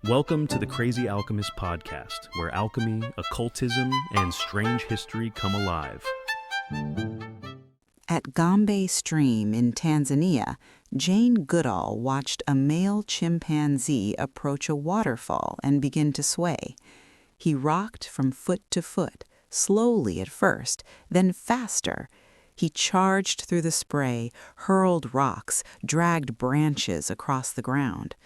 Welcome to the Crazy Alchemist podcast, where alchemy, occultism, and strange history come alive. At Gombe Stream in Tanzania, Jane Goodall watched a male chimpanzee approach a waterfall and begin to sway. He rocked from foot to foot, slowly at first, then faster. He charged through the spray, hurled rocks, dragged branches across the ground.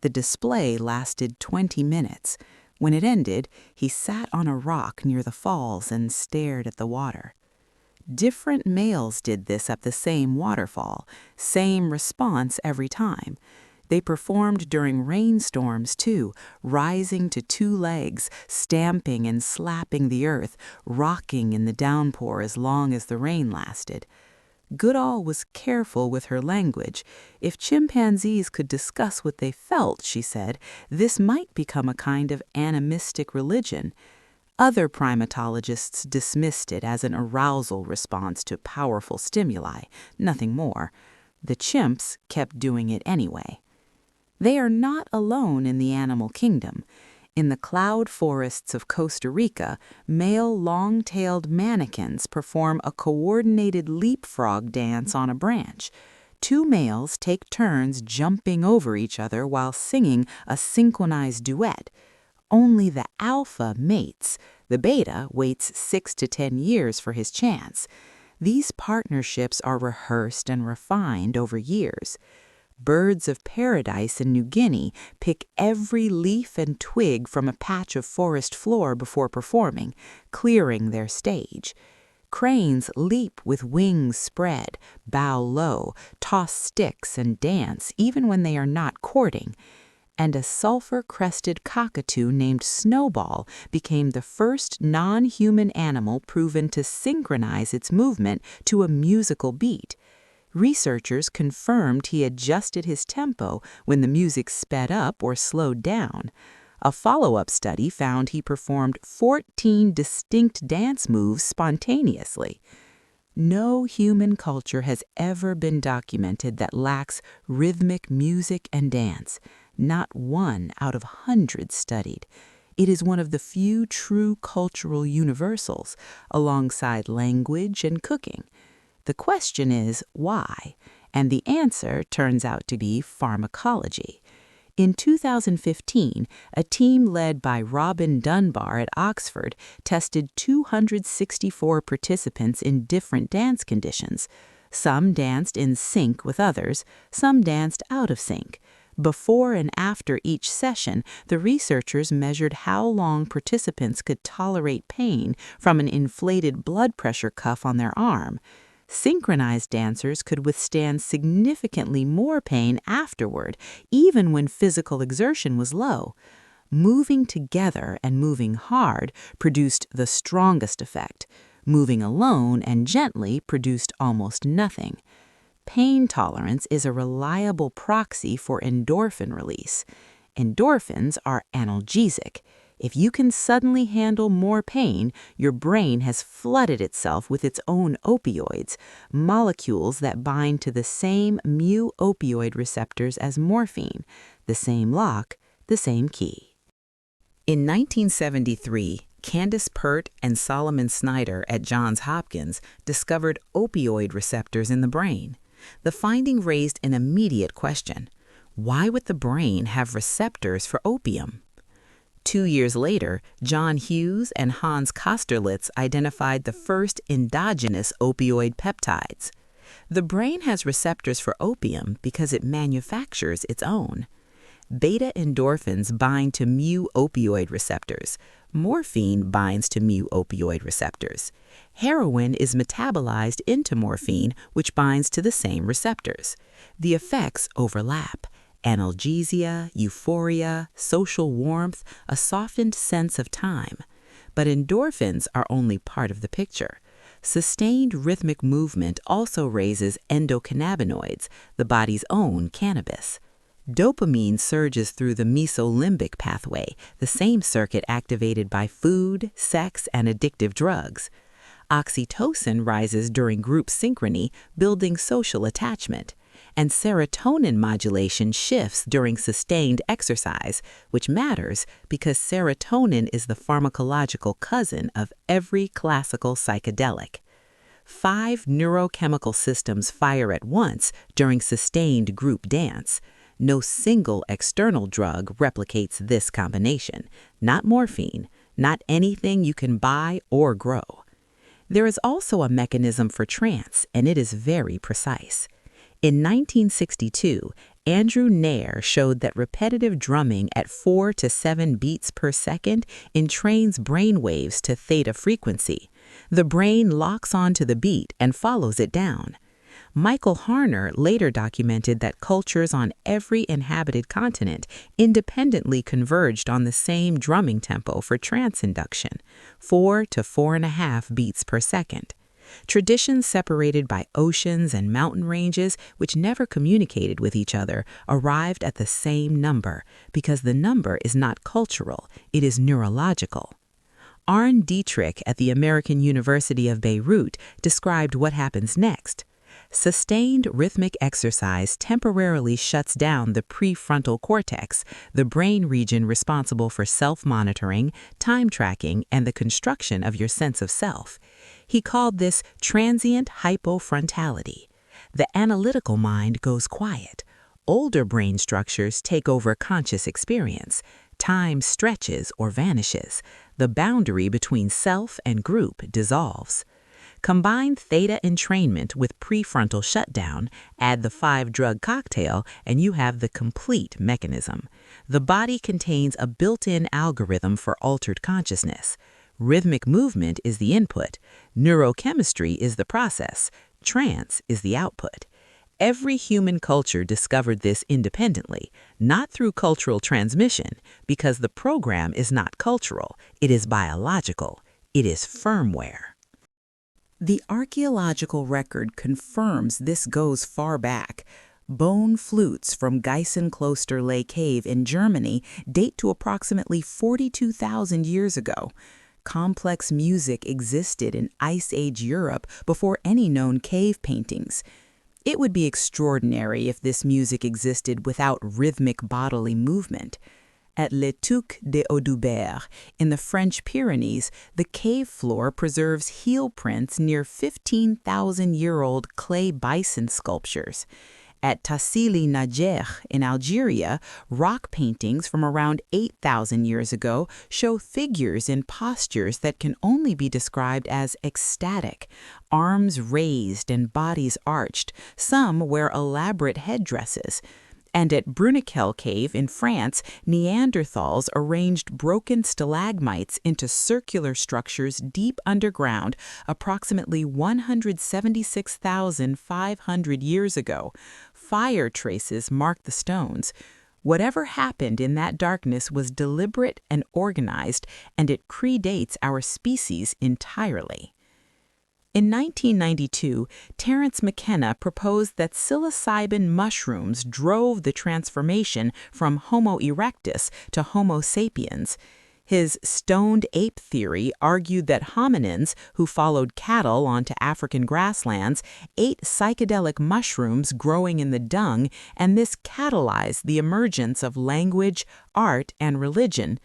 The display lasted 20 minutes. When it ended, he sat on a rock near the falls and stared at the water. Different males did this at the same waterfall, same response every time. They performed during rainstorms, too, rising to two legs, stamping and slapping the earth, rocking in the downpour as long as the rain lasted. Goodall was careful with her language. If chimpanzees could discuss what they felt, she said, this might become a kind of animistic religion. Other primatologists dismissed it as an arousal response to powerful stimuli, nothing more. The chimps kept doing it anyway. They are not alone in the animal kingdom. In the cloud forests of Costa Rica, male long-tailed mannequins perform a coordinated leapfrog dance on a branch. Two males take turns jumping over each other while singing a synchronized duet. Only the alpha mates. The beta waits 6 to 10 years for his chance. These partnerships are rehearsed and refined over years. Birds of paradise in New Guinea pick every leaf and twig from a patch of forest floor before performing, clearing their stage. Cranes leap with wings spread, bow low, toss sticks and dance even when they are not courting. And a sulfur-crested cockatoo named Snowball became the first non-human animal proven to synchronize its movement to a musical beat. Researchers confirmed he adjusted his tempo when the music sped up or slowed down. A follow-up study found he performed 14 distinct dance moves spontaneously. No human culture has ever been documented that lacks rhythmic music and dance, not one out of hundreds studied. It is one of the few true cultural universals, alongside language and cooking. The question is, why? And the answer turns out to be pharmacology. In 2015, a team led by Robin Dunbar at Oxford tested 264 participants in different dance conditions. Some danced in sync with others, some danced out of sync. Before and after each session, the researchers measured how long participants could tolerate pain from an inflated blood pressure cuff on their arm. Synchronized dancers could withstand significantly more pain afterward, even when physical exertion was low. Moving together and moving hard produced the strongest effect. Moving alone and gently produced almost nothing. Pain tolerance is a reliable proxy for endorphin release. Endorphins are analgesic. If you can suddenly handle more pain, your brain has flooded itself with its own opioids, molecules that bind to the same mu-opioid receptors as morphine, the same lock, the same key. In 1973, Candace Pert and Solomon Snyder at Johns Hopkins discovered opioid receptors in the brain. The finding raised an immediate question. Why would the brain have receptors for opium? 2 years later, John Hughes and Hans Kosterlitz identified the first endogenous opioid peptides. The brain has receptors for opium because it manufactures its own. Beta endorphins bind to mu-opioid receptors. Morphine binds to mu-opioid receptors. Heroin is metabolized into morphine, which binds to the same receptors. The effects overlap. Analgesia, euphoria, social warmth, a softened sense of time. But endorphins are only part of the picture. Sustained rhythmic movement also raises endocannabinoids, the body's own cannabis. Dopamine surges through the mesolimbic pathway, the same circuit activated by food, sex, and addictive drugs. Oxytocin rises during group synchrony, building social attachment. and serotonin modulation shifts during sustained exercise, which matters because serotonin is the pharmacological cousin of every classical psychedelic. 5 neurochemical systems fire at once during sustained group dance. No single external drug replicates this combination, not morphine, not anything you can buy or grow. There is also a mechanism for trance, and it is very precise. In 1962, Andrew Nair showed that repetitive drumming at 4 to 7 beats per second entrains brain waves to theta frequency. The brain locks onto the beat and follows it down. Michael Harner later documented that cultures on every inhabited continent independently converged on the same drumming tempo for trance induction, 4 to 4.5 beats per second. Traditions separated by oceans and mountain ranges, which never communicated with each other, arrived at the same number because the number is not cultural, it is neurological. Arne Dietrich at the American University of Beirut described what happens next. Sustained rhythmic exercise temporarily shuts down the prefrontal cortex, the brain region responsible for self-monitoring, time tracking, and the construction of your sense of self. He called this transient hypofrontality. The analytical mind goes quiet. Older brain structures take over conscious experience. Time stretches or vanishes. The boundary between self and group dissolves. Combine theta entrainment with prefrontal shutdown, add the 5-drug cocktail, and you have the complete mechanism. The body contains a built-in algorithm for altered consciousness. Rhythmic movement is the input. Neurochemistry is the process. Trance is the output. Every human culture discovered this independently, not through cultural transmission, because the program is not cultural, it is biological, it is firmware. The archaeological record confirms this goes far back. Bone flutes from Geisenklosterlee Cave in Germany date to approximately 42,000 years ago. Complex music existed in Ice Age Europe before any known cave paintings. It would be extraordinary if this music existed without rhythmic bodily movement. At Les Tuques de Audubert, in the French Pyrenees, the cave floor preserves heel prints near 15,000-year-old clay bison sculptures. At Tassili Najer in Algeria, rock paintings from around 8,000 years ago show figures in postures that can only be described as ecstatic, arms raised and bodies arched. Some wear elaborate headdresses. And at Bruniquel Cave in France, Neanderthals arranged broken stalagmites into circular structures deep underground approximately 176,500 years ago. Fire traces mark the stones. Whatever happened in that darkness was deliberate and organized, and it predates our species entirely. In 1992, Terence McKenna proposed that psilocybin mushrooms drove the transformation from Homo erectus to Homo sapiens. His stoned ape theory argued that hominins who followed cattle onto African grasslands ate psychedelic mushrooms growing in the dung, and this catalyzed the emergence of language, art, and religion.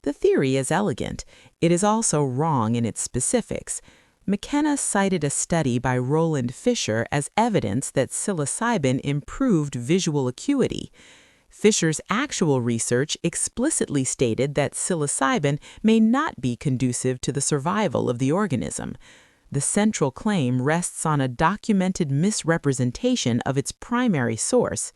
The theory is elegant. It is also wrong in its specifics. McKenna cited a study by Roland Fisher as evidence that psilocybin improved visual acuity. Fisher's actual research explicitly stated that psilocybin may not be conducive to the survival of the organism. The central claim rests on a documented misrepresentation of its primary source,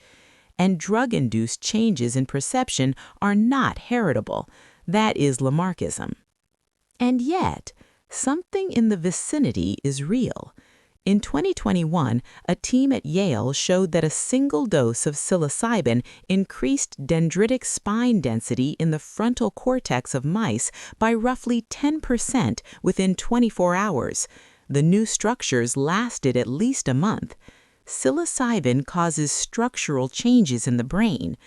and drug-induced changes in perception are not heritable. That is Lamarckism. And yet, something in the vicinity is real. In 2021, a team at Yale showed that a single dose of psilocybin increased dendritic spine density in the frontal cortex of mice by roughly 10% within 24 hours. The new structures lasted at least a month. Psilocybin causes structural changes in the brain,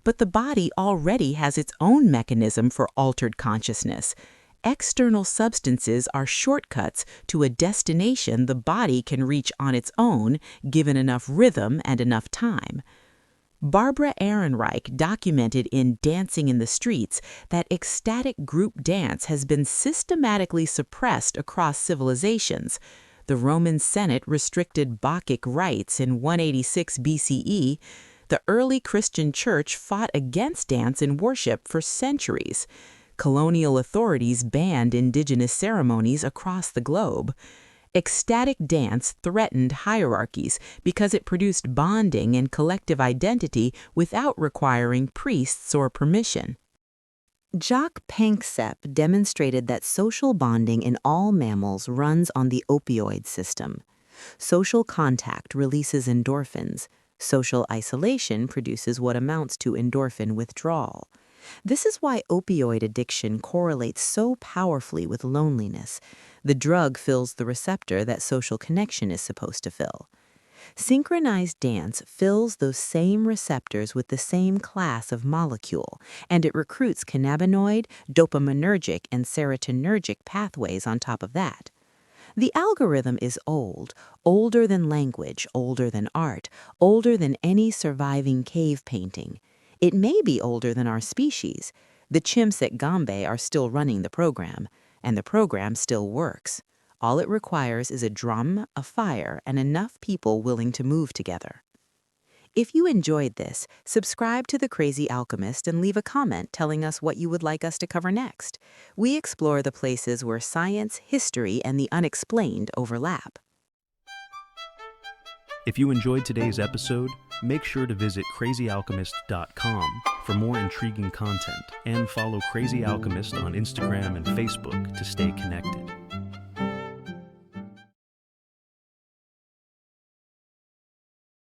but the body already has its own mechanism for altered consciousness. External substances are shortcuts to a destination the body can reach on its own, given enough rhythm and enough time. Barbara Ehrenreich documented in Dancing in the Streets that ecstatic group dance has been systematically suppressed across civilizations. The Roman Senate restricted Bacchic rites in 186 BCE. The early Christian church fought against dance in worship for centuries. Colonial authorities banned indigenous ceremonies across the globe. Ecstatic dance threatened hierarchies because it produced bonding and collective identity without requiring priests or permission. Jacques Panksepp demonstrated that social bonding in all mammals runs on the opioid system. Social contact releases endorphins. Social isolation produces what amounts to endorphin withdrawal. This is why opioid addiction correlates so powerfully with loneliness. The drug fills the receptor that social connection is supposed to fill. Synchronized dance fills those same receptors with the same class of molecule, and it recruits cannabinoid, dopaminergic, and serotonergic pathways on top of that. The algorithm is old, older than language, older than art, older than any surviving cave painting. It may be older than our species. The chimps at Gombe are still running the program, and the program still works. All it requires is a drum, a fire, and enough people willing to move together. If you enjoyed this, subscribe to The Crazy Alchemist and leave a comment telling us what you would like us to cover next. We explore the places where science, history, and the unexplained overlap. If you enjoyed today's episode, make sure to visit crazyalchemist.com for more intriguing content and follow Crazy Alchemist on Instagram and Facebook to stay connected.